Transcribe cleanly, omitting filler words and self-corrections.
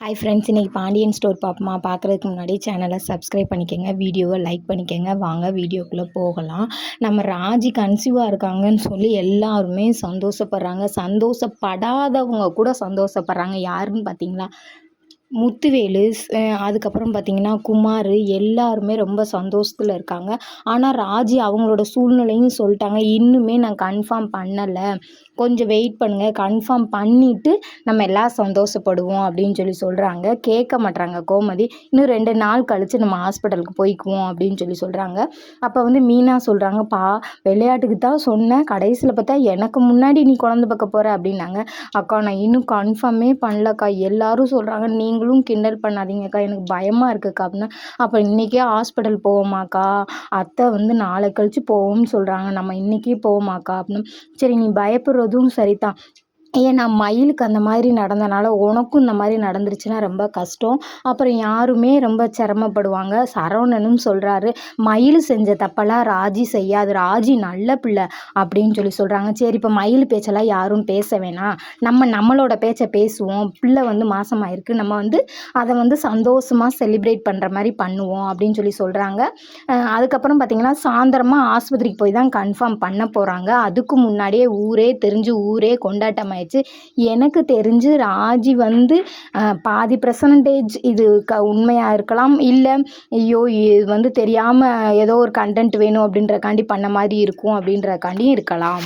Hi friends, இன்றைக்கி Pandian store பார்ப்போமா? பார்க்குறதுக்கு முன்னாடி சேனலை சப்ஸ்கிரைப் பண்ணிக்கோங்க, வீடியோவை லைக் பண்ணிக்கோங்க. வாங்க வீடியோக்குள்ளே போகலாம். நம்ம ராஜி கன்சீவாக இருக்காங்கன்னு சொல்லி எல்லாருமே சந்தோஷப்படுறாங்க. சந்தோஷப்படாதவங்க கூட சந்தோஷப்படுறாங்க. யாருன்னு பார்த்தீங்களா? முத்துவேலு, அதுக்கப்புறம் பார்த்திங்கன்னா குமார், எல்லாருமே ரொம்ப சந்தோஷத்தில் இருக்காங்க. ஆனால் ராஜி அவங்களோட சூழ்நிலையும் சொல்லிட்டாங்க. இன்னுமே நான் கன்ஃபார்ம் பண்ணலை, கொஞ்சம் வெயிட் பண்ணுங்கள், கன்ஃபார்ம் பண்ணிவிட்டு நம்ம எல்லாம் சந்தோஷப்படுவோம் அப்படின்னு சொல்கிறாங்க. கேட்க மாட்றாங்க கோமதி. இன்னும் 2 நாள் கழித்து நம்ம ஹாஸ்பிட்டலுக்கு போய்க்குவோம் அப்படின்னு சொல்கிறாங்க. அப்போ மீனா சொல்கிறாங்க, விளையாட்டுக்கு தான் சொன்னேன், கடைசியில் பார்த்தா எனக்கு முன்னாடி நீ குழந்தை பார்க்க போகிற அப்படின்னாங்க. அக்கா நான் இன்னும் கன்ஃபார்மே பண்ணலக்கா, எல்லாரும் சொல்கிறாங்க, நீங்களும் கிண்டல் பண்ணாதீங்கக்கா, எனக்கு பயமாக இருக்குக்கா அப்படின்னா. அப்போ இன்றைக்கே ஹாஸ்பிட்டல் போவோமாக்கா? அத்தை நாளை கழித்து போவோம்னு சொல்கிறாங்க, நம்ம இன்றைக்கே போவோமாக்கா அப்படின்னு. சரி, நீ பயப்படுறதும் சரிதான். ஏன்னா மயிலுக்கு அந்த மாதிரி நடந்தனால உனக்கும் இந்த மாதிரி நடந்துருச்சுன்னா ரொம்ப கஷ்டம். அப்புறம் யாருமே ரொம்ப சிரமப்படுவாங்க. சரவணனும் சொல்கிறாரு, மயில் செஞ்ச தப்பெல்லாம் ராஜி செய்யாது, ராஜி நல்ல பிள்ளை அப்படின்னு சொல்கிறாங்க. சரி, இப்போ மயில் பேச்செல்லாம் யாரும் பேச வேணாம், நம்மளோட பேச்சை பேசுவோம். பிள்ளை மாசமாயிருக்கு, நம்ம அதை சந்தோஷமாக செலிப்ரேட் பண்ணுற மாதிரி பண்ணுவோம் அப்படின்னு சொல்கிறாங்க. அதுக்கப்புறம் பார்த்திங்கன்னா சாயந்தரமாக ஆஸ்பத்திரிக்கு போய் தான் கன்ஃபார்ம் பண்ண போகிறாங்க. அதுக்கு முன்னாடியே ஊரே தெரிஞ்சு ஊரே கொண்டாட்டம் ஆயிடுச்சு. எனக்கு தெரிஞ்சு ராஜி பாதி % இது உண்மையாக இருக்கலாம், இல்லை ஐயோ இது தெரியாமல் ஏதோ ஒரு கண்டென்ட் வேணும் அப்படின்றக்காண்டி பண்ண மாதிரி இருக்கும் அப்படின்றக்காண்டியும் இருக்கலாம்.